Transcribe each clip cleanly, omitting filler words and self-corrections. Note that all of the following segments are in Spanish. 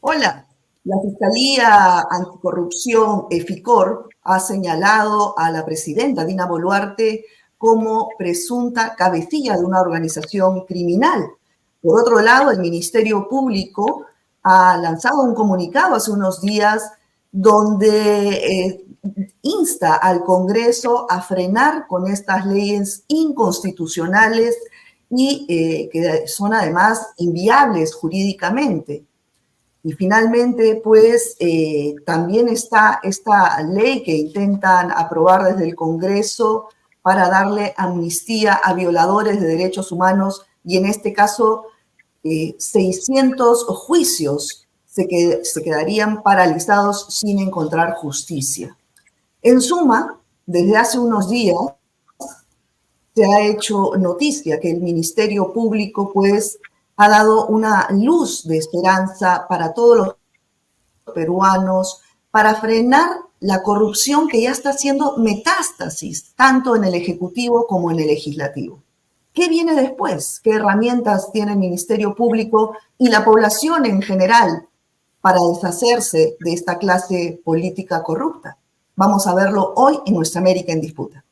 Hola, la Fiscalía Anticorrupción, FICOR, ha señalado a la presidenta Dina Boluarte como presunta cabecilla de una organización criminal. Por otro lado, el Ministerio Público ha lanzado un comunicado hace unos días donde insta al Congreso a frenar con estas leyes inconstitucionales y que son además inviables jurídicamente. Y finalmente, pues, también está esta ley que intentan aprobar desde el Congreso para darle amnistía a violadores de derechos humanos y en este caso 600 juicios se quedarían paralizados sin encontrar justicia. En suma, desde hace unos días se ha hecho noticia que el Ministerio Público, pues, ha dado una luz de esperanza para todos los peruanos para frenar la corrupción que ya está haciendo metástasis tanto en el Ejecutivo como en el Legislativo. ¿Qué viene después? ¿Qué herramientas tiene el Ministerio Público y la población en general para deshacerse de esta clase política corrupta? Vamos a verlo hoy en Nuestra América en Disputa.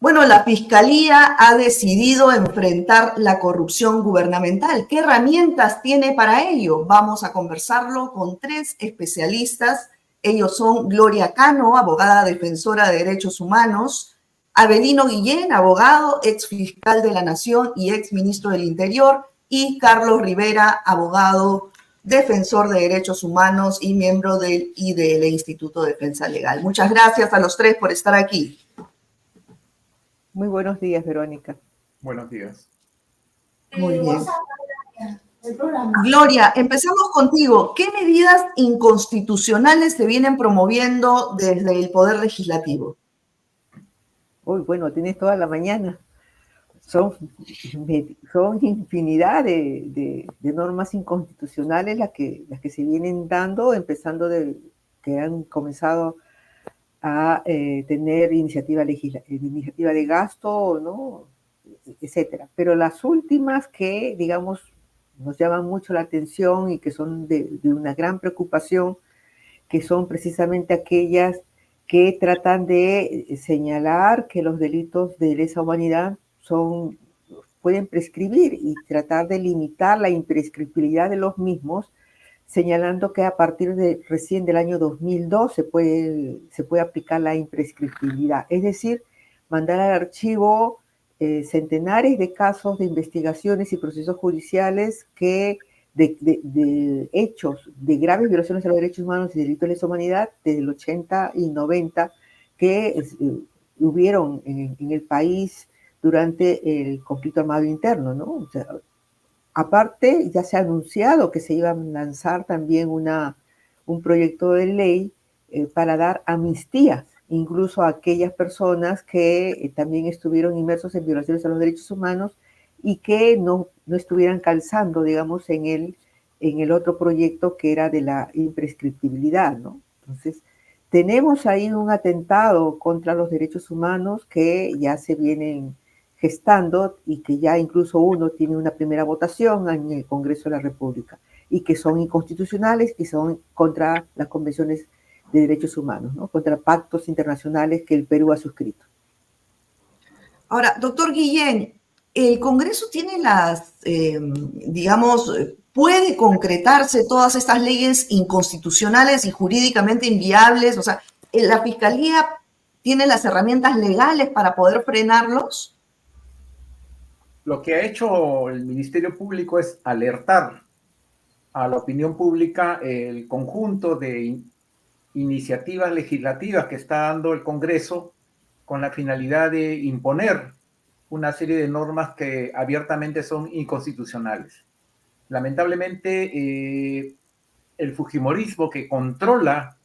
Bueno, la Fiscalía ha decidido enfrentar la corrupción gubernamental. ¿Qué herramientas tiene para ello? Vamos a conversarlo con tres especialistas. Ellos son Gloria Cano, abogada defensora de derechos humanos, Avelino Guillén, abogado, ex fiscal de la Nación y ex ministro del Interior, y Carlos Rivera, abogado, defensor de derechos humanos y miembro del IDL, Instituto de Defensa Legal. Muchas gracias a los tres por estar aquí. Muy buenos días, Verónica. Buenos días. Muy bien. Gloria, empezamos contigo. ¿Qué medidas inconstitucionales se vienen promoviendo desde el Poder Legislativo? Uy, bueno, tienes toda la mañana. Son infinidad de normas inconstitucionales las que se vienen dando, empezando de que han comenzado a tener iniciativa de gasto, ¿no? Etcétera. Pero las últimas que, digamos, nos llaman mucho la atención y que son de una gran preocupación, que son precisamente aquellas que tratan de señalar que los delitos de lesa humanidad pueden prescribir y tratar de limitar la imprescriptibilidad de los mismos, señalando que a partir de recién del año 2002 se puede aplicar la imprescriptibilidad. Es decir, mandar al archivo centenares de casos de investigaciones y procesos judiciales que de hechos de graves violaciones a los derechos humanos y delitos de lesa humanidad desde el 80 y 90 que hubieron en el país durante el conflicto armado interno, ¿no? O sea, aparte, ya se ha anunciado que se iba a lanzar también un proyecto de ley para dar amnistías, incluso a aquellas personas que también estuvieron inmersos en violaciones a los derechos humanos y que no estuvieran calzando, digamos, en el otro proyecto que era de la imprescriptibilidad, ¿no? Entonces, tenemos ahí un atentado contra los derechos humanos que ya se vienen gestando y que ya incluso uno tiene una primera votación en el Congreso de la República y que son inconstitucionales y son contra las convenciones de derechos humanos, ¿no? Contra pactos internacionales que el Perú ha suscrito. Ahora, doctor Guillén, ¿el Congreso tiene puede concretarse todas estas leyes inconstitucionales y jurídicamente inviables? O sea, ¿la Fiscalía tiene las herramientas legales para poder frenarlos? Lo que ha hecho el Ministerio Público es alertar a la opinión pública el conjunto de iniciativas legislativas que está dando el Congreso con la finalidad de imponer una serie de normas que abiertamente son inconstitucionales. Lamentablemente, el fujimorismo que controla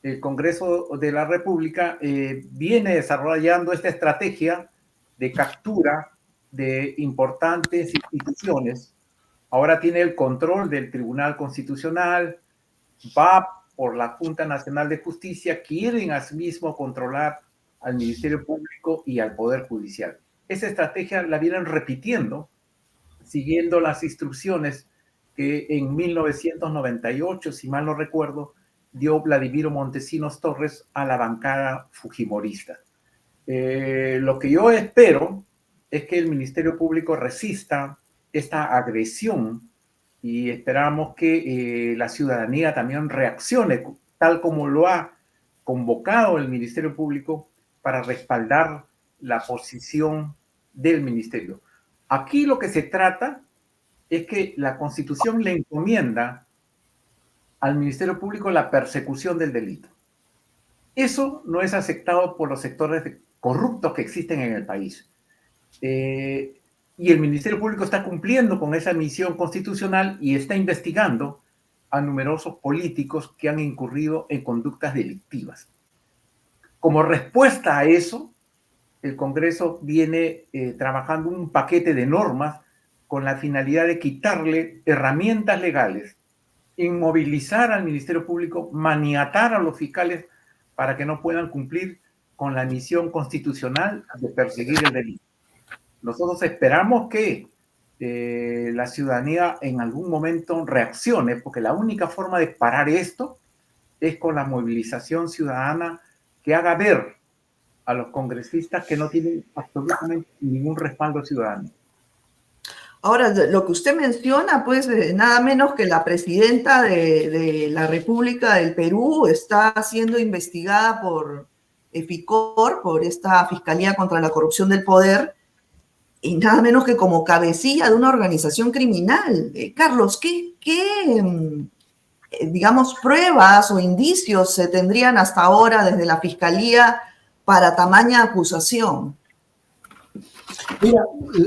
el Congreso de la República viene desarrollando esta estrategia de captura de importantes instituciones. Ahora tiene el control del Tribunal Constitucional, va por la Junta Nacional de Justicia, quieren asimismo controlar al Ministerio Público y al Poder Judicial. Esa estrategia la vienen repitiendo, siguiendo las instrucciones que en 1998, si mal no recuerdo, dio Vladimiro Montesinos Torres a la bancada fujimorista. Lo que yo espero es que el Ministerio Público resista esta agresión y esperamos que la ciudadanía también reaccione, tal como lo ha convocado el Ministerio Público, para respaldar la posición del Ministerio. Aquí lo que se trata es que la Constitución le encomienda al Ministerio Público la persecución del delito. Eso no es aceptado por los sectores corruptos que existen en el país. Y el Ministerio Público está cumpliendo con esa misión constitucional y está investigando a numerosos políticos que han incurrido en conductas delictivas. Como respuesta a eso, el Congreso viene trabajando un paquete de normas con la finalidad de quitarle herramientas legales, inmovilizar al Ministerio Público, maniatar a los fiscales para que no puedan cumplir con la misión constitucional de perseguir el delito. Nosotros esperamos que la ciudadanía en algún momento reaccione, porque la única forma de parar esto es con la movilización ciudadana que haga ver a los congresistas que no tienen absolutamente ningún respaldo ciudadano. Ahora, lo que usted menciona, pues nada menos que la presidenta de la República del Perú está siendo investigada por FICOR, por esta Fiscalía contra la Corrupción del Poder, y nada menos que como cabecilla de una organización criminal. Carlos, ¿qué digamos, pruebas o indicios se tendrían hasta ahora desde la Fiscalía para tamaña acusación? Mira,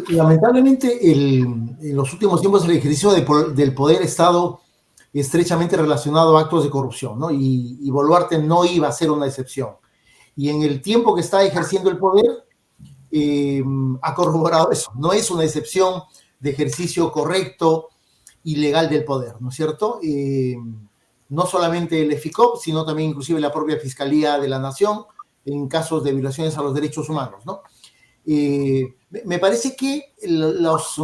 lamentablemente en los últimos tiempos el ejercicio del poder ha estado estrechamente relacionado a actos de corrupción, ¿no? Y Boluarte no iba a ser una excepción. Y en el tiempo que está ejerciendo el poder, ha corroborado eso. No es una excepción de ejercicio correcto y legal del poder, ¿no es cierto? No solamente el EFICOP, sino también inclusive la propia Fiscalía de la Nación en casos de violaciones a los derechos humanos, ¿no? Me parece que los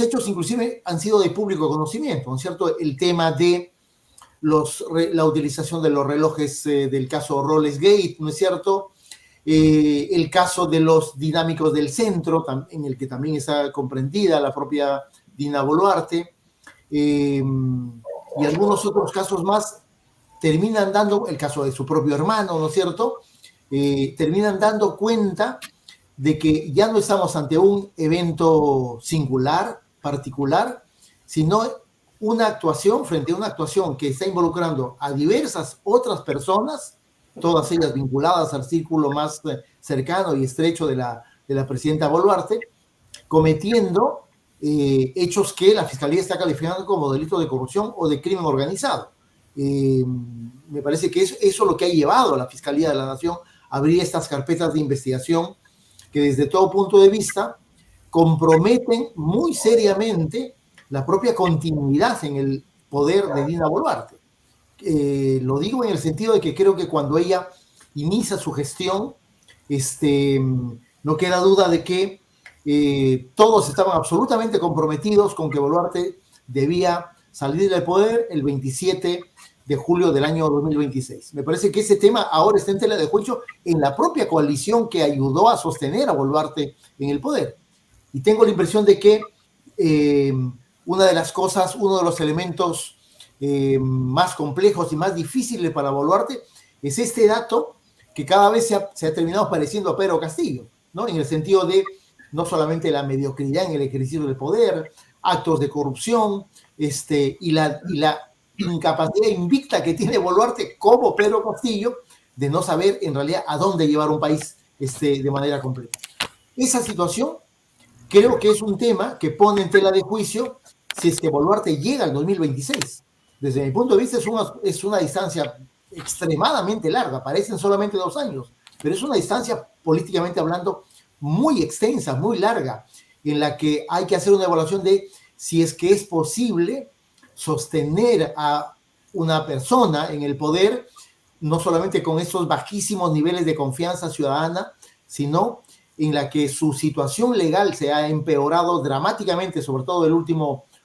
hechos inclusive han sido de público conocimiento, ¿no es cierto? El tema de la utilización de los relojes del caso Rolex Gate, ¿no es cierto? El caso de los dinámicos del centro, en el que también está comprendida la propia Dina Boluarte, y algunos otros casos más terminan dando, el caso de su propio hermano, ¿no es cierto? Terminan dando cuenta de que ya no estamos ante un evento singular, particular, sino una actuación frente a una actuación que está involucrando a diversas otras personas, todas ellas vinculadas al círculo más cercano y estrecho de la presidenta Boluarte, cometiendo hechos que la Fiscalía está calificando como delito de corrupción o de crimen organizado. Me parece que eso es lo que ha llevado a la Fiscalía de la Nación a abrir estas carpetas de investigación que desde todo punto de vista comprometen muy seriamente la propia continuidad en el poder de Dina Boluarte. Lo digo en el sentido de que creo que cuando ella inicia su gestión, no queda duda de que todos estaban absolutamente comprometidos con que Boluarte debía salir del poder el 27 de julio del año 2026. Me parece que ese tema ahora está en tela de juicio en la propia coalición que ayudó a sostener a Boluarte en el poder. Y tengo la impresión de que una de las cosas, uno de los elementos más complejos y más difíciles para Boluarte es este dato que cada vez se ha terminado pareciendo a Pedro Castillo, ¿no? En el sentido de no solamente la mediocridad en el ejercicio del poder, actos de corrupción, y la incapacidad invicta que tiene Boluarte como Pedro Castillo de no saber en realidad a dónde llevar un país de manera completa. Esa situación creo que es un tema que pone en tela de juicio si es que Boluarte llega al 2026. Desde mi punto de vista es una distancia extremadamente larga, parecen solamente 2 años, pero es una distancia políticamente hablando muy extensa, muy larga, en la que hay que hacer una evaluación de si es que es posible sostener a una persona en el poder, no solamente con esos bajísimos niveles de confianza ciudadana, sino en la que su situación legal se ha empeorado dramáticamente, sobre todo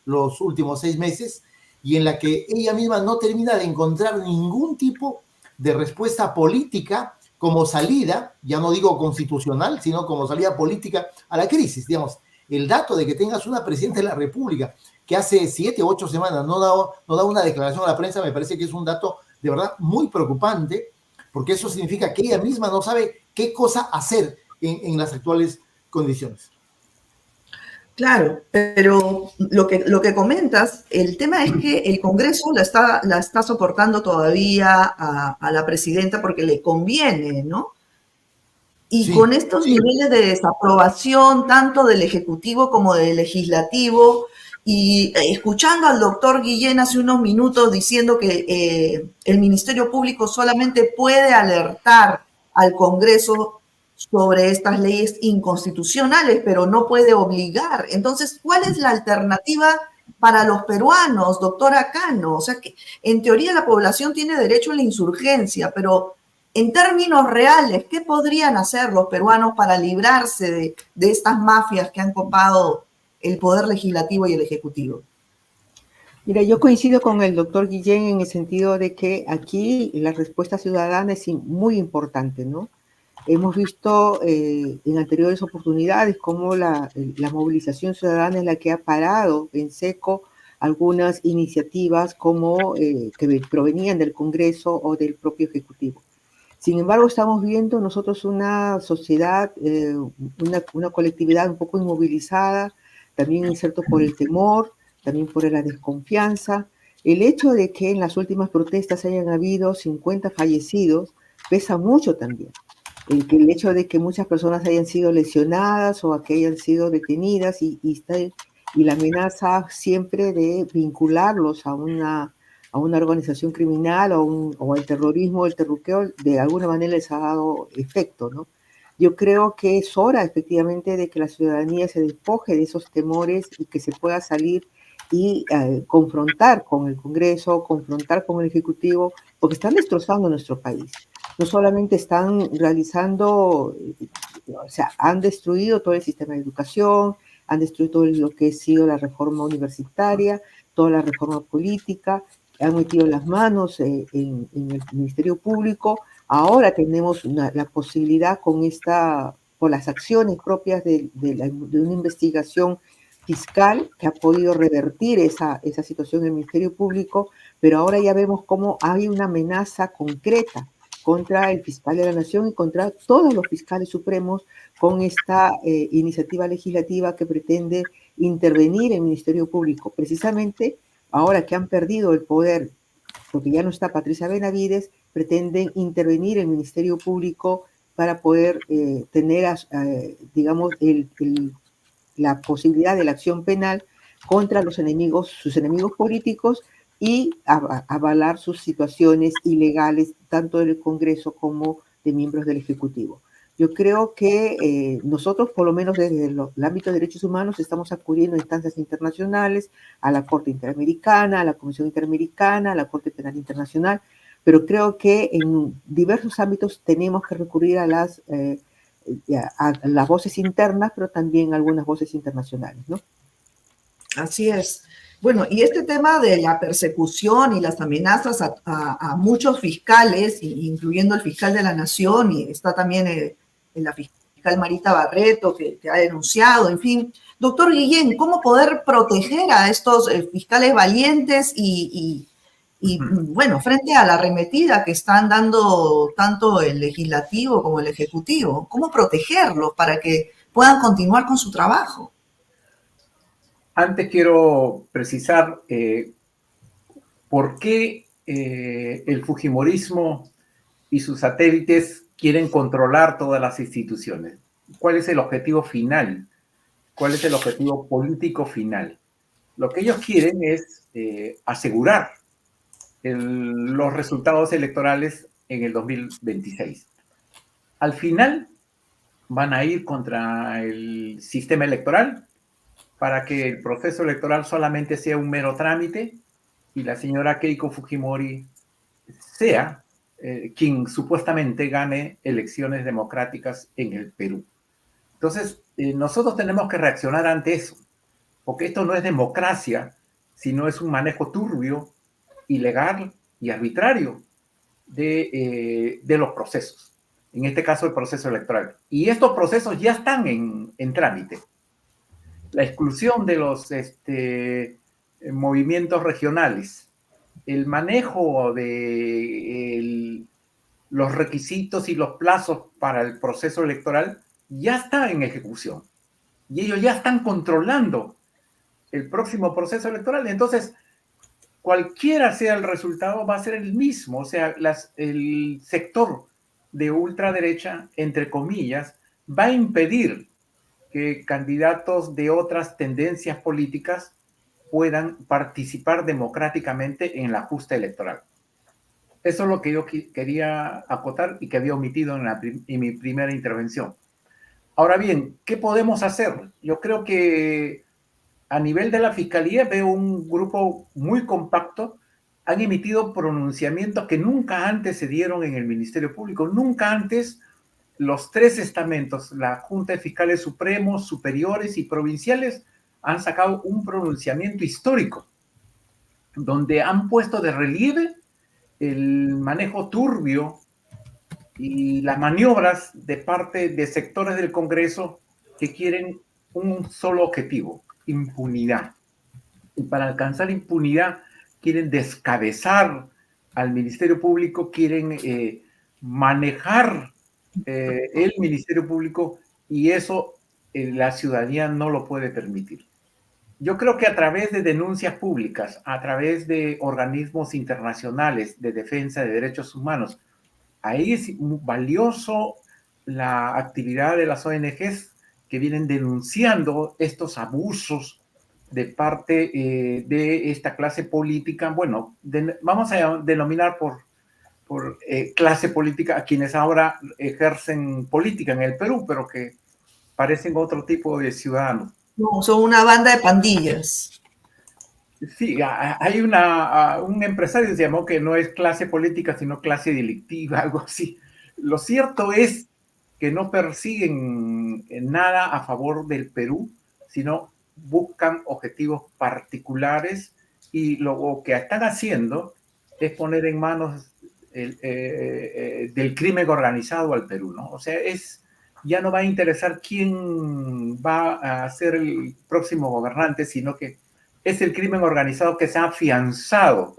los últimos 6 meses, y en la que ella misma no termina de encontrar ningún tipo de respuesta política como salida, ya no digo constitucional, sino como salida política a la crisis. Digamos, el dato de que tengas una presidenta de la República que hace 7 u 8 semanas no da una declaración a la prensa, me parece que es un dato de verdad muy preocupante, porque eso significa que ella misma no sabe qué cosa hacer en las actuales condiciones. Claro, pero lo que comentas, el tema es que el Congreso la está soportando todavía a la presidenta porque le conviene, ¿no? Y Sí, con estos sí. niveles de desaprobación, tanto del Ejecutivo como del Legislativo, y escuchando al doctor Guillén hace unos minutos diciendo que el Ministerio Público solamente puede alertar al Congreso sobre estas leyes inconstitucionales, pero no puede obligar. Entonces, ¿cuál es la alternativa para los peruanos, doctora Cano? O sea, que en teoría la población tiene derecho a la insurgencia, pero en términos reales, ¿qué podrían hacer los peruanos para librarse de estas mafias que han copado el poder legislativo y el ejecutivo? Mira, yo coincido con el doctor Guillén en el sentido de que aquí la respuesta ciudadana es muy importante, ¿no? Hemos visto en anteriores oportunidades cómo la movilización ciudadana es la que ha parado en seco algunas iniciativas como que provenían del Congreso o del propio Ejecutivo. Sin embargo, estamos viendo nosotros una sociedad, una colectividad un poco inmovilizada, también cierto por el temor, también por la desconfianza. El hecho de que en las últimas protestas hayan habido 50 fallecidos pesa mucho también. El hecho de que muchas personas hayan sido lesionadas o que hayan sido detenidas y la amenaza siempre de vincularlos a una organización criminal o al terrorismo, el terruqueo, de alguna manera les ha dado efecto, ¿no? Yo creo que es hora efectivamente de que la ciudadanía se despoje de esos temores y que se pueda salir y confrontar con el Congreso, confrontar con el Ejecutivo, porque están destrozando nuestro país. No solamente están realizando, o sea, han destruido todo el sistema de educación, han destruido todo lo que ha sido la reforma universitaria, toda la reforma política, han metido las manos en el Ministerio Público. Ahora tenemos la posibilidad por las acciones propias de una investigación fiscal que ha podido revertir esa situación en el Ministerio Público, pero ahora ya vemos cómo hay una amenaza concreta contra el fiscal de la Nación y contra todos los fiscales supremos con esta iniciativa legislativa que pretende intervenir en el Ministerio Público. Precisamente ahora que han perdido el poder, porque ya no está Patricia Benavides, pretenden intervenir el Ministerio Público para poder tener, digamos, la posibilidad de la acción penal contra los enemigos, sus enemigos políticos, y avalar sus situaciones ilegales, tanto del Congreso como de miembros del Ejecutivo. Yo creo que nosotros, por lo menos desde el ámbito de derechos humanos, estamos acudiendo a instancias internacionales, a la Corte Interamericana, a la Comisión Interamericana, a la Corte Penal Internacional, pero creo que en diversos ámbitos tenemos que recurrir a las voces internas, pero también a algunas voces internacionales, ¿no? Así es. Bueno, y este tema de la persecución y las amenazas a muchos fiscales, incluyendo el fiscal de la Nación, y está también la fiscal Marita Barreto, que ha denunciado, en fin. Doctor Guillén, ¿cómo poder proteger a estos fiscales valientes y, bueno, frente a la arremetida que están dando tanto el legislativo como el ejecutivo? ¿Cómo protegerlos para que puedan continuar con su trabajo? Antes quiero precisar por qué el fujimorismo y sus satélites quieren controlar todas las instituciones. ¿Cuál es el objetivo final? ¿Cuál es el objetivo político final? Lo que ellos quieren es asegurar los resultados electorales en el 2026. Al final van a ir contra el sistema electoral para que el proceso electoral solamente sea un mero trámite y la señora Keiko Fujimori sea quien supuestamente gane elecciones democráticas en el Perú. Entonces, nosotros tenemos que reaccionar ante eso, porque esto no es democracia, sino es un manejo turbio, ilegal y arbitrario de los procesos. En este caso, el proceso electoral. Y estos procesos ya están en trámite. La exclusión de los movimientos regionales, el manejo de los requisitos y los plazos para el proceso electoral ya está en ejecución. Y ellos ya están controlando el próximo proceso electoral. Entonces, cualquiera sea el resultado, va a ser el mismo. O sea, el sector de ultraderecha, entre comillas, va a impedir que candidatos de otras tendencias políticas puedan participar democráticamente en la justa electoral. Eso es lo que yo quería acotar y que había omitido en mi primera intervención. Ahora bien, ¿qué podemos hacer? Yo creo que a nivel de la Fiscalía veo un grupo muy compacto. Han emitido pronunciamientos que nunca antes se dieron en el Ministerio Público. Nunca antes los tres estamentos, la Junta de Fiscales Supremos, Superiores y Provinciales, han sacado un pronunciamiento histórico donde han puesto de relieve el manejo turbio y las maniobras de parte de sectores del Congreso que quieren un solo objetivo: impunidad. Y para alcanzar impunidad quieren descabezar al Ministerio Público, quieren manejar el Ministerio Público, y eso la ciudadanía no lo puede permitir. Yo creo que a través de denuncias públicas, a través de organismos internacionales de defensa de derechos humanos, ahí es valioso la actividad de las ONGs que vienen denunciando estos abusos de parte de esta clase política. Bueno, vamos a denominar por clase política a quienes ahora ejercen política en el Perú, pero que parecen otro tipo de ciudadanos. No, son una banda de pandillas. Sí, hay un empresario que se llamó que no es clase política, sino clase delictiva, algo así. Lo cierto es que no persiguen nada a favor del Perú, sino buscan objetivos particulares, y lo que están haciendo es poner en manos del crimen organizado al Perú, ¿no? O sea, ya no va a interesar quién va a ser el próximo gobernante, sino que es el crimen organizado que se ha afianzado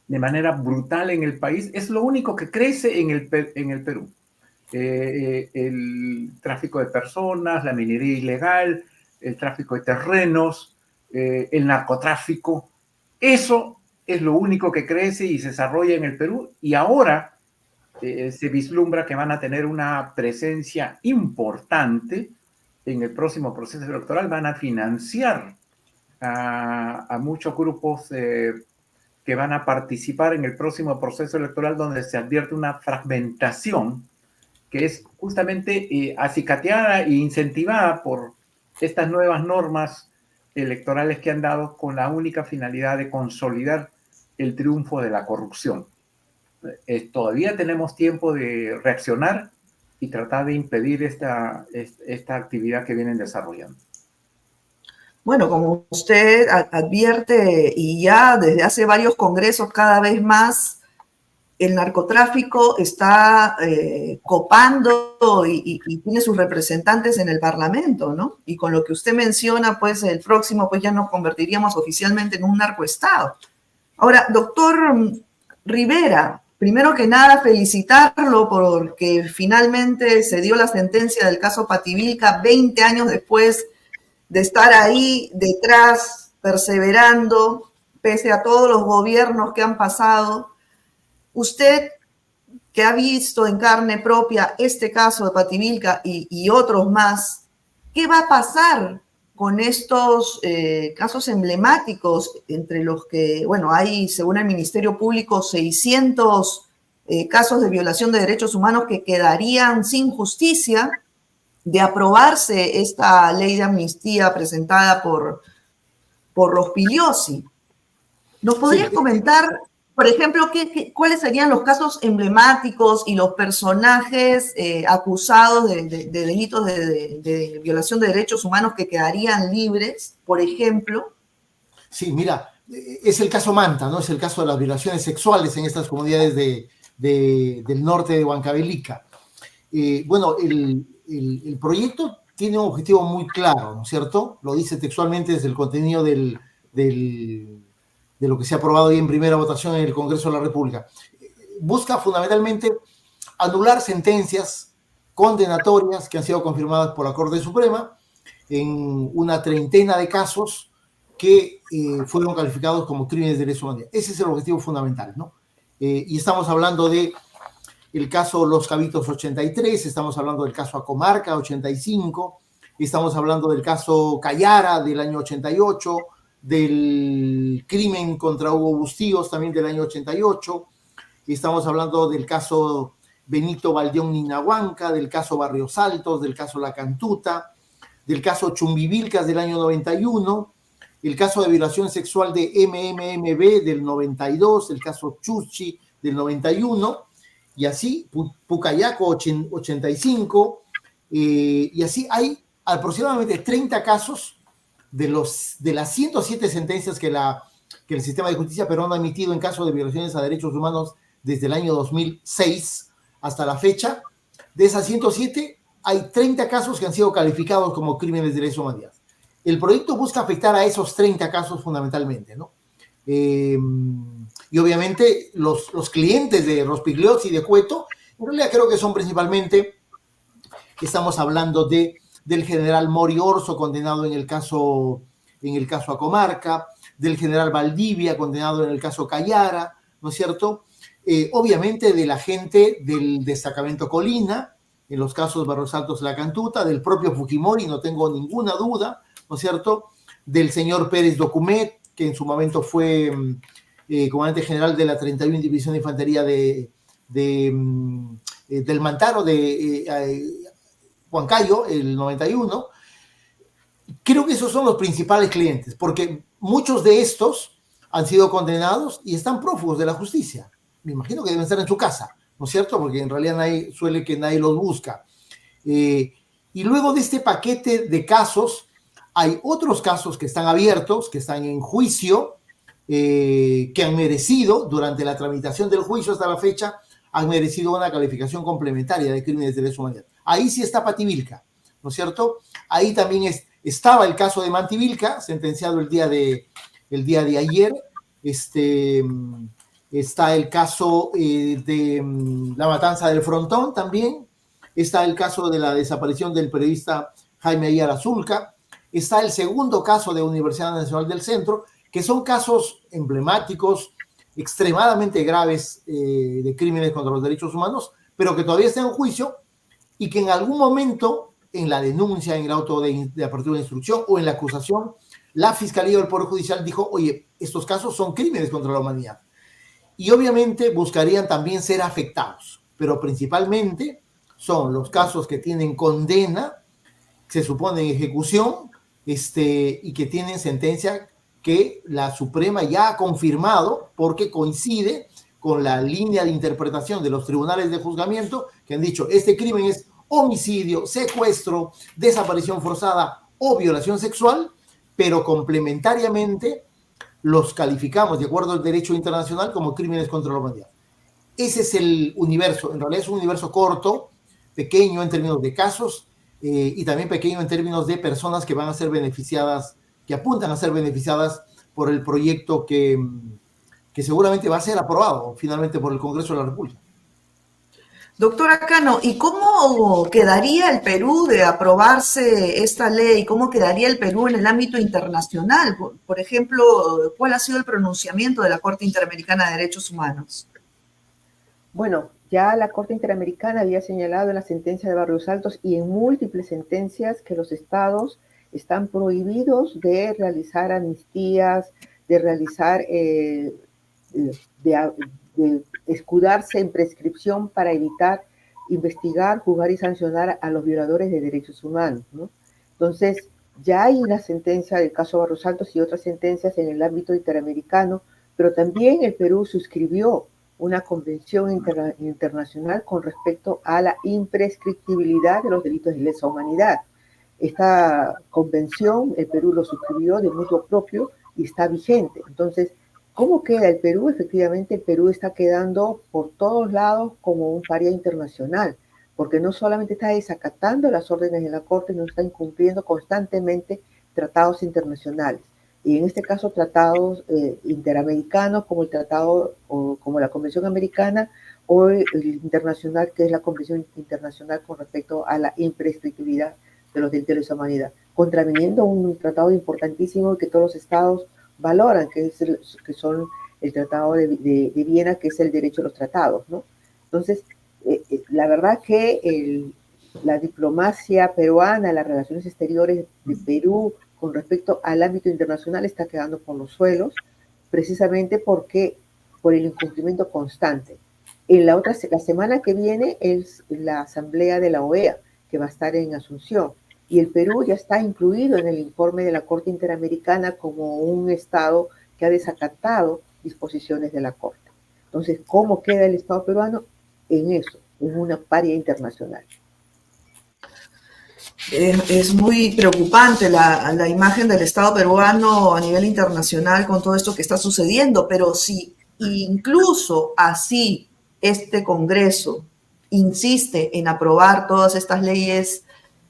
de manera brutal en el país. Es lo único que crece en el Perú. El tráfico de personas, la minería ilegal, el tráfico de terrenos, el narcotráfico. Eso es lo único que crece y se desarrolla en el Perú, y ahora se vislumbra que van a tener una presencia importante en el próximo proceso electoral. Van a financiar a muchos grupos que van a participar en el próximo proceso electoral, donde se advierte una fragmentación que es justamente acicateada e incentivada por estas nuevas normas electorales que han dado, con la única finalidad de consolidar el triunfo de la corrupción. Todavía tenemos tiempo de reaccionar y tratar de impedir esta actividad que vienen desarrollando. Bueno, como usted advierte, y ya desde hace varios congresos cada vez más, el narcotráfico está copando y tiene sus representantes en el Parlamento, ¿no? Y con lo que usted menciona, pues el próximo, pues ya nos convertiríamos oficialmente en un narcoestado. Ahora, doctor Rivera, primero que nada felicitarlo porque finalmente se dio la sentencia del caso Pativilca 20 años después de estar ahí detrás, perseverando, pese a todos los gobiernos que han pasado. Usted, que ha visto en carne propia este caso de Pativilca y otros más, ¿qué va a pasar con estos casos emblemáticos, entre los que, bueno, hay, según el Ministerio Público, 600 casos de violación de derechos humanos que quedarían sin justicia de aprobarse esta ley de amnistía presentada por Rospigliosi? ¿Nos podrías comentar, por ejemplo, cuáles serían los casos emblemáticos y los personajes acusados de delitos de violación de derechos humanos que quedarían libres, por ejemplo? Sí, mira, es el caso Manta, ¿no? Es el caso de las violaciones sexuales en estas comunidades del norte de Huancavelica. Bueno, el proyecto tiene un objetivo muy claro, ¿no es cierto? Lo dice textualmente desde el contenido de lo que se ha aprobado hoy en primera votación en el Congreso de la República. Busca fundamentalmente anular sentencias condenatorias que han sido confirmadas por la Corte Suprema en una treintena de casos que fueron calificados como crímenes de lesa humanidad. Ese es el objetivo fundamental, ¿no? Y estamos hablando de el caso Los Cabitos 83, estamos hablando del caso Acomarca 85, estamos hablando del caso Cayara del año 88, del crimen contra Hugo Bustíos también del año 88, estamos hablando del caso Benito Valdeón Ninahuanca, del caso Barrios Altos, del caso La Cantuta, del caso Chumbivilcas del año 91, el caso de violación sexual de MMMB del 92, el caso Chuchi del 91, y así Pucayaco 85, y así hay aproximadamente 30 casos de las 107 sentencias que el sistema de justicia peruano ha emitido en caso de violaciones a derechos humanos desde el año 2006 hasta la fecha. De esas 107 hay 30 casos que han sido calificados como crímenes de lesa humanidad. El proyecto busca afectar a esos 30 casos fundamentalmente, ¿no? Y obviamente los clientes de Rospigliosi y de Cueto, en realidad creo que son principalmente, estamos hablando del general Mori Orso, condenado en el caso Acomarca, del general Valdivia, condenado en el caso Cayara, ¿no es cierto? Obviamente de la gente del destacamento Colina, en los casos Barros Altos La Cantuta, del propio Fujimori, no tengo ninguna duda, ¿no es cierto? Del señor Pérez Documet, que en su momento fue comandante general de la 31 División de Infantería del Mantaro de Huancayo, el 91. Creo que esos son los principales clientes, porque muchos de estos han sido condenados y están prófugos de la justicia. Me imagino que deben estar en su casa, ¿no es cierto? Porque en realidad suele que nadie los busca. Y luego de este paquete de casos, hay otros casos que están abiertos, que están en juicio, que han merecido, durante la tramitación del juicio hasta la fecha, han merecido una calificación complementaria de crímenes de lesa humanidad. Ahí sí está Pativilca, ¿no es cierto? Ahí también estaba el caso de Mantivilca, sentenciado el día de ayer. Está el caso de la matanza del Frontón también. Está el caso de la desaparición del periodista Jaime Ayala Zulca. Está el segundo caso de Universidad Nacional del Centro, que son casos emblemáticos, extremadamente graves de crímenes contra los derechos humanos, pero que todavía están en juicio y que en algún momento, en la denuncia, en el auto de apertura de instrucción o en la acusación, la Fiscalía del Poder Judicial dijo, oye, estos casos son crímenes contra la humanidad. Y obviamente buscarían también ser afectados, pero principalmente son los casos que tienen condena, se supone en ejecución, y que tienen sentencia que la Suprema ya ha confirmado porque coincide con la línea de interpretación de los tribunales de juzgamiento que han dicho este crimen es homicidio, secuestro, desaparición forzada o violación sexual, pero complementariamente los calificamos de acuerdo al derecho internacional como crímenes contra la humanidad. Ese es el universo, en realidad es un universo corto, pequeño en términos de casos y también pequeño en términos de personas que van a ser beneficiadas, que apuntan a ser beneficiadas por el proyecto que seguramente va a ser aprobado finalmente por el Congreso de la República. Doctora Cano, ¿y cómo quedaría el Perú de aprobarse esta ley? ¿Cómo quedaría el Perú en el ámbito internacional? Por ejemplo, ¿cuál ha sido el pronunciamiento de la Corte Interamericana de Derechos Humanos? Bueno, ya la Corte Interamericana había señalado en la sentencia de Barrios Altos y en múltiples sentencias que los estados están prohibidos de realizar amnistías, de realizar, de escudarse en prescripción para evitar investigar, juzgar y sancionar a los violadores de derechos humanos, ¿no? Entonces, ya hay una sentencia del caso Barrios Altos y otras sentencias en el ámbito interamericano pero también el Perú suscribió una convención internacional con respecto a la imprescriptibilidad de los delitos de lesa humanidad. Esta convención el Perú lo suscribió de mutuo propio y está vigente. Entonces, ¿cómo queda el Perú? Efectivamente, el Perú está quedando por todos lados como un paria internacional, porque no solamente está desacatando las órdenes de la Corte, no está incumpliendo constantemente tratados internacionales. Y en este caso tratados interamericanos como el tratado o como la Convención Americana o el internacional, que es la Convención Internacional con respecto a la imprescriptibilidad de los delitos de lesa humanidad, contraviniendo un tratado importantísimo que todos los estados valoran, que son el Tratado de Viena, que es el derecho a los tratados, ¿no? Entonces, la verdad que la diplomacia peruana, las relaciones exteriores de Perú con respecto al ámbito internacional está quedando por los suelos, precisamente por el incumplimiento constante. La semana que viene es la asamblea de la OEA, que va a estar en Asunción, y el Perú ya está incluido en el informe de la Corte Interamericana como un estado que ha desacatado disposiciones de la Corte. Entonces, ¿cómo queda el Estado peruano? En eso, en una paria internacional. Es muy preocupante la imagen del Estado peruano a nivel internacional con todo esto que está sucediendo, pero si incluso así este Congreso insiste en aprobar todas estas leyes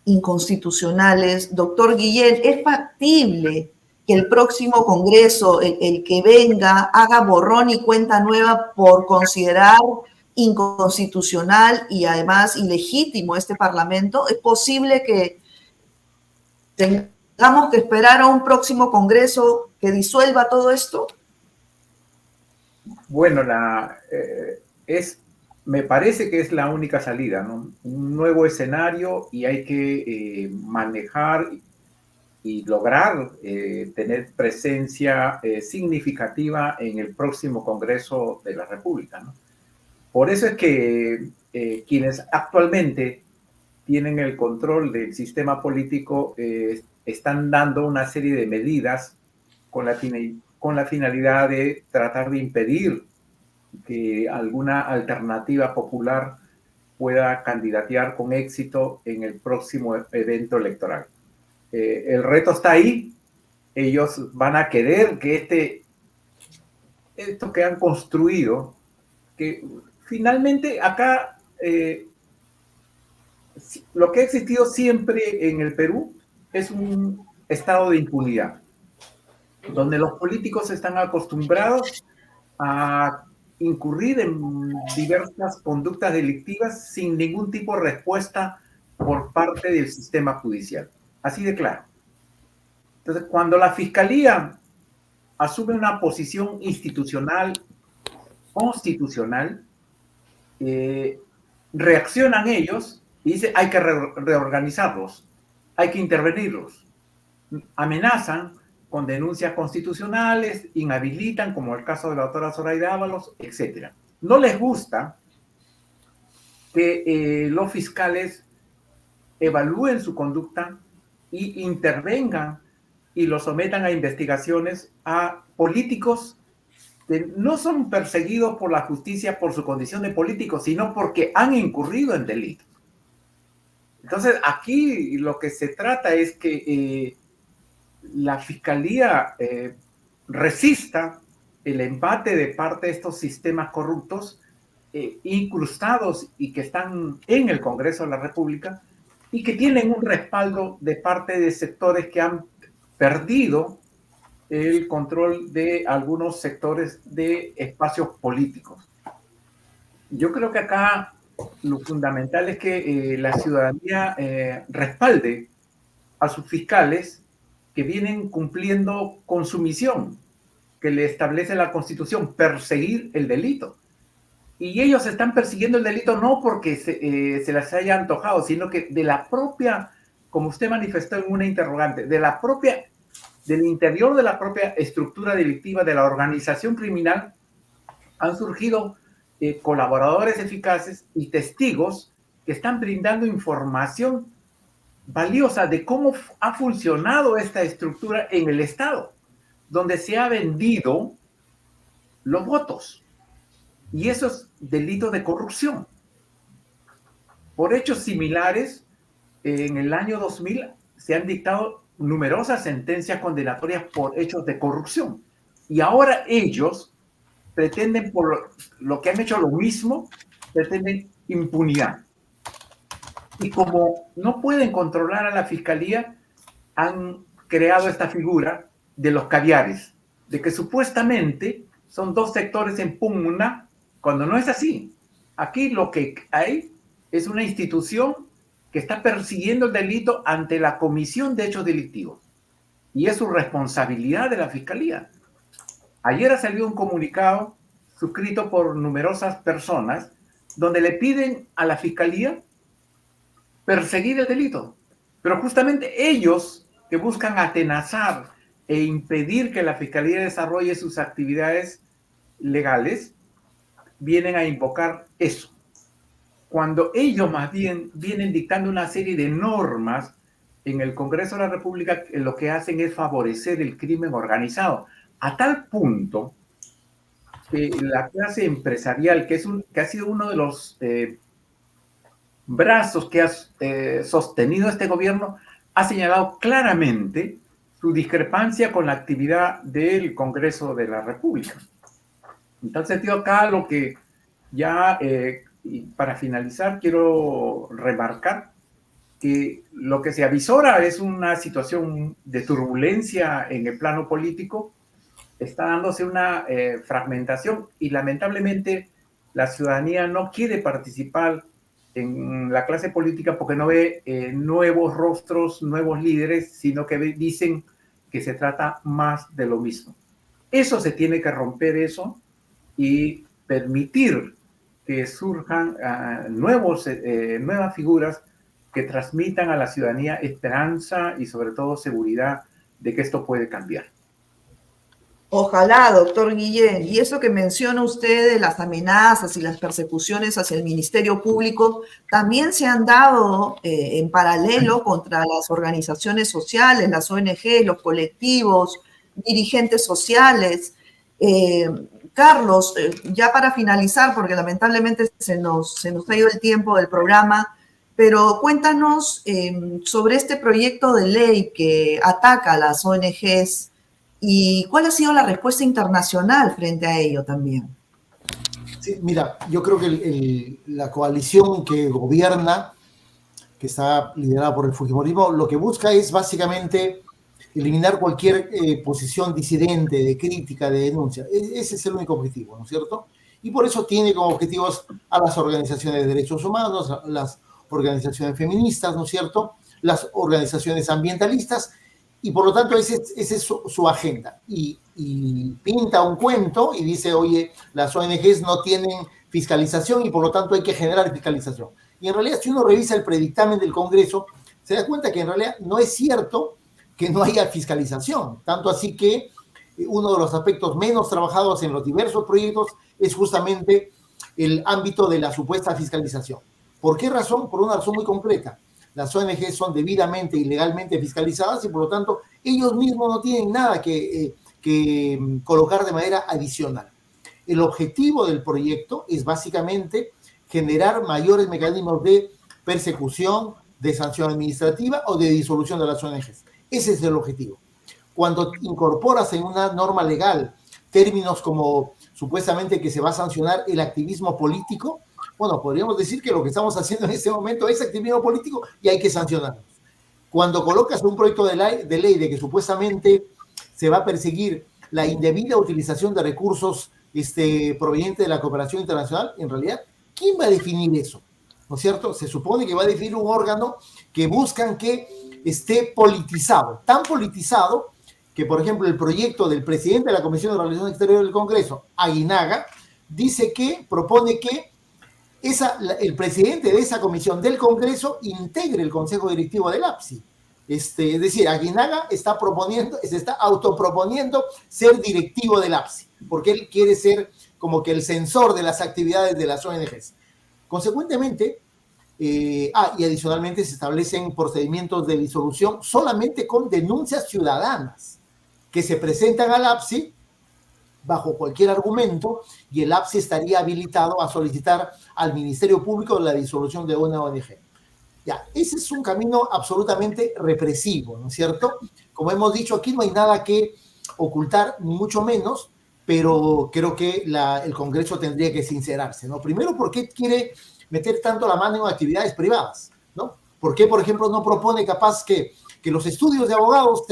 inconstitucionales, doctor Guillén, ¿es factible que el próximo Congreso, el que venga, haga borrón y cuenta nueva por considerar inconstitucional y además ilegítimo este Parlamento? ¿Es posible que tengamos que esperar a un próximo Congreso que disuelva todo esto? Bueno, me parece que es la única salida, ¿no? Un nuevo escenario y hay que manejar y lograr tener presencia significativa en el próximo Congreso de la República, ¿no? Por eso es que quienes actualmente tienen el control del sistema político están dando una serie de medidas con la finalidad de tratar de impedir que alguna alternativa popular pueda candidatear con éxito en el próximo evento electoral. El reto está ahí. Ellos van a querer que esto que han construido, que finalmente acá lo que ha existido siempre en el Perú es un estado de impunidad, donde los políticos están acostumbrados a incurrir en diversas conductas delictivas sin ningún tipo de respuesta por parte del sistema judicial. Así de claro. Entonces, cuando la Fiscalía asume una posición institucional, constitucional, reaccionan ellos y dicen hay que reorganizarlos, hay que intervenirlos. Amenazan con denuncias constitucionales, inhabilitan, como el caso de la doctora Zoraida Ábalos, etc. No les gusta que los fiscales evalúen su conducta y intervengan y lo sometan a investigaciones a políticos que no son perseguidos por la justicia por su condición de políticos, sino porque han incurrido en delitos. Entonces, aquí lo que se trata es que la Fiscalía resista el embate de parte de estos sistemas corruptos incrustados y que están en el Congreso de la República y que tienen un respaldo de parte de sectores que han perdido el control de algunos sectores de espacios políticos. Yo creo que acá lo fundamental es que la ciudadanía respalde a sus fiscales que vienen cumpliendo con su misión que le establece la Constitución, perseguir el delito. Y ellos están persiguiendo el delito no porque se les haya antojado, sino que de la propia, como usted manifestó en una interrogante, del interior de la propia estructura delictiva de la organización criminal han surgido colaboradores eficaces y testigos que están brindando información valiosa de cómo ha funcionado esta estructura en el Estado, donde se ha vendido los votos. Y eso es delito de corrupción. Por hechos similares, en el año 2000 se han dictado numerosas sentencias condenatorias por hechos de corrupción. Y ahora ellos pretenden, por lo que han hecho lo mismo, pretenden impunidad. Y como no pueden controlar a la fiscalía, han creado esta figura de los caviares, de que supuestamente son dos sectores en pugna, cuando no es así. Aquí lo que hay es una institución que está persiguiendo el delito ante la comisión de hechos delictivos. Y es su responsabilidad de la fiscalía. Ayer ha salido un comunicado suscrito por numerosas personas donde le piden a la fiscalía perseguir el delito. Pero justamente ellos que buscan atenazar e impedir que la fiscalía desarrolle sus actividades legales, vienen a invocar eso. Cuando ellos más bien vienen dictando una serie de normas en el Congreso de la República, lo que hacen es favorecer el crimen organizado, a tal punto que la clase empresarial, que ha sido uno de los brazos que ha sostenido este gobierno, ha señalado claramente su discrepancia con la actividad del Congreso de la República. En tal sentido, acá lo que ya, para finalizar, quiero remarcar que lo que se avisora es una situación de turbulencia en el plano político. Está dándose una fragmentación y lamentablemente la ciudadanía no quiere participar en la clase política porque no ve nuevos rostros, nuevos líderes, sino que dicen que se trata más de lo mismo. Eso se tiene que romper, eso, y permitir que surjan nuevas figuras que transmitan a la ciudadanía esperanza y sobre todo seguridad de que esto puede cambiar. Ojalá, doctor Guillén. Y eso que menciona usted de las amenazas y las persecuciones hacia el Ministerio Público también se han dado en paralelo contra las organizaciones sociales, las ONG, los colectivos, dirigentes sociales. Carlos, ya para finalizar, porque lamentablemente se nos ha ido el tiempo del programa, pero cuéntanos sobre este proyecto de ley que ataca a las ONGs. ¿Y cuál ha sido la respuesta internacional frente a ello también? Sí, mira, yo creo que la coalición que gobierna, que está liderada por el Fujimorismo, lo que busca es básicamente eliminar cualquier posición disidente, de crítica, de denuncia. Ese es el único objetivo, ¿no es cierto? Y por eso tiene como objetivos a las organizaciones de derechos humanos, a las organizaciones feministas, ¿no es cierto? Las organizaciones ambientalistas. Y por lo tanto, esa es su agenda. Y pinta un cuento y dice, oye, las ONGs no tienen fiscalización y por lo tanto hay que generar fiscalización. Y en realidad, si uno revisa el predictamen del Congreso, se da cuenta que en realidad no es cierto que no haya fiscalización. Tanto así que uno de los aspectos menos trabajados en los diversos proyectos es justamente el ámbito de la supuesta fiscalización. ¿Por qué razón? Por una razón muy concreta. Las ONG son debidamente y legalmente fiscalizadas y por lo tanto ellos mismos no tienen nada que colocar de manera adicional. El objetivo del proyecto es básicamente generar mayores mecanismos de persecución, de sanción administrativa o de disolución de las ONGs. Ese es el objetivo. Cuando incorporas en una norma legal términos como supuestamente que se va a sancionar el activismo político, bueno, podríamos decir que lo que estamos haciendo en este momento es activismo político y hay que sancionarlos. Cuando colocas un proyecto de ley de que supuestamente se va a perseguir la indebida utilización de recursos provenientes de la cooperación internacional, en realidad, ¿quién va a definir eso? ¿No es cierto? Se supone que va a definir un órgano que buscan que esté politizado, tan politizado que, por ejemplo, el proyecto del presidente de la Comisión de Relaciones Exteriores del Congreso, Aguinaga, propone que el presidente de esa comisión del Congreso integre el consejo directivo del APSI. Es decir, Aguinaga se está autoproponiendo ser directivo del APSI, porque él quiere ser como que el censor de las actividades de las ONGs. Consecuentemente, y adicionalmente se establecen procedimientos de disolución solamente con denuncias ciudadanas que se presentan al APSI bajo cualquier argumento y el APSI estaría habilitado a solicitar al Ministerio Público la disolución de una ONG. Ya, ese es un camino absolutamente represivo, ¿no es cierto? Como hemos dicho, aquí no hay nada que ocultar, ni mucho menos, pero creo que el Congreso tendría que sincerarse, ¿no? Primero, ¿por qué quiere meter tanto la mano en actividades privadas, ¿no? ¿Por qué, por ejemplo, no propone capaz que los estudios de abogados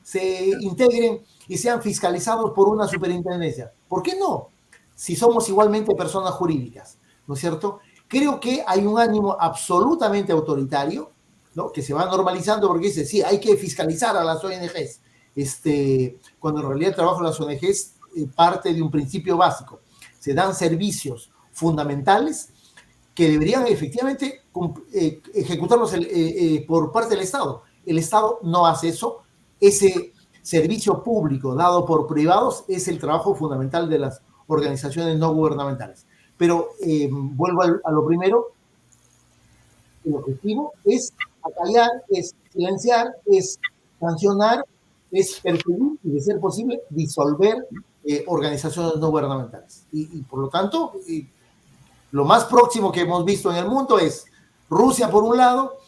se integren y sean fiscalizados por una superintendencia? ¿Por qué no? Si somos igualmente personas jurídicas, ¿no es cierto? Creo que hay un ánimo absolutamente autoritario, ¿no? Que se va normalizando porque dice, sí, hay que fiscalizar a las ONGs, cuando en realidad el trabajo de las ONGs parte de un principio básico. Se dan servicios fundamentales que deberían efectivamente ejecutarlos por parte del Estado. El Estado no hace eso. Ese servicio público dado por privados es el trabajo fundamental de las organizaciones no gubernamentales. Pero vuelvo a lo primero, el objetivo es acallar, es silenciar, es sancionar, es perseguir y, de ser posible, disolver organizaciones no gubernamentales. Y por lo tanto, lo más próximo que hemos visto en el mundo es Rusia por un lado,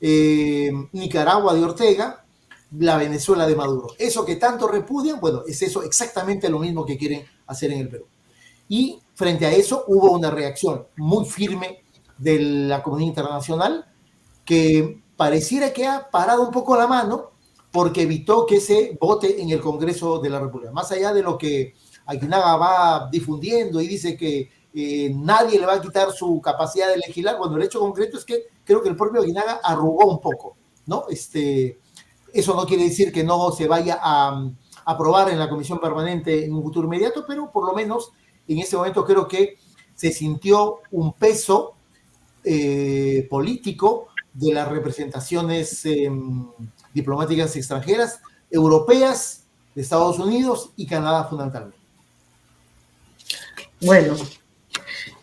Nicaragua de Ortega, la Venezuela de Maduro. Eso que tanto repudian, bueno, es eso exactamente lo mismo que quieren hacer en el Perú. Y frente a eso hubo una reacción muy firme de la comunidad internacional que pareciera que ha parado un poco la mano porque evitó que se vote en el Congreso de la República. Más allá de lo que Aguinaga va difundiendo y dice que nadie le va a quitar su capacidad de legislar, bueno, el hecho concreto es que creo que el propio Aguinaga arrugó un poco, ¿no? Eso no quiere decir que no se vaya a aprobar en la Comisión Permanente en un futuro inmediato, pero por lo menos en ese momento creo que se sintió un peso político de las representaciones diplomáticas extranjeras, europeas, de Estados Unidos y Canadá fundamentalmente. Bueno,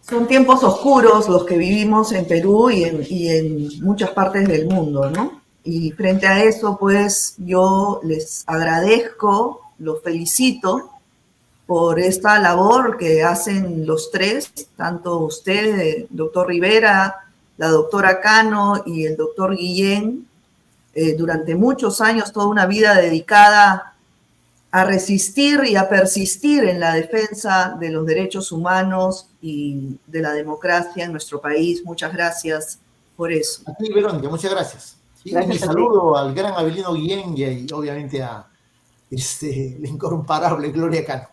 son tiempos oscuros los que vivimos en Perú y en muchas partes del mundo, ¿no? Y frente a eso, pues, yo les agradezco, los felicito por esta labor que hacen los tres, tanto usted, el doctor Rivera, la doctora Cano y el doctor Guillén, durante muchos años, toda una vida dedicada a resistir y a persistir en la defensa de los derechos humanos y de la democracia en nuestro país. Muchas gracias por eso. A ti, Verónica, muchas gracias. Y mi saludo al gran Abelino Guillén y obviamente a la incomparable Gloria Cano.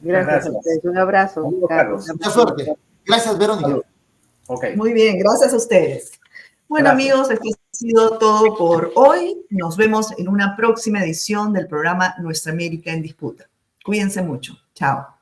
Gracias a ustedes. Un abrazo. Mucha suerte. Gracias, Verónica. Okay. Muy bien, gracias a ustedes. Bueno, gracias. Amigos, esto ha sido todo por hoy. Nos vemos en una próxima edición del programa Nuestra América en Disputa. Cuídense mucho. Chao.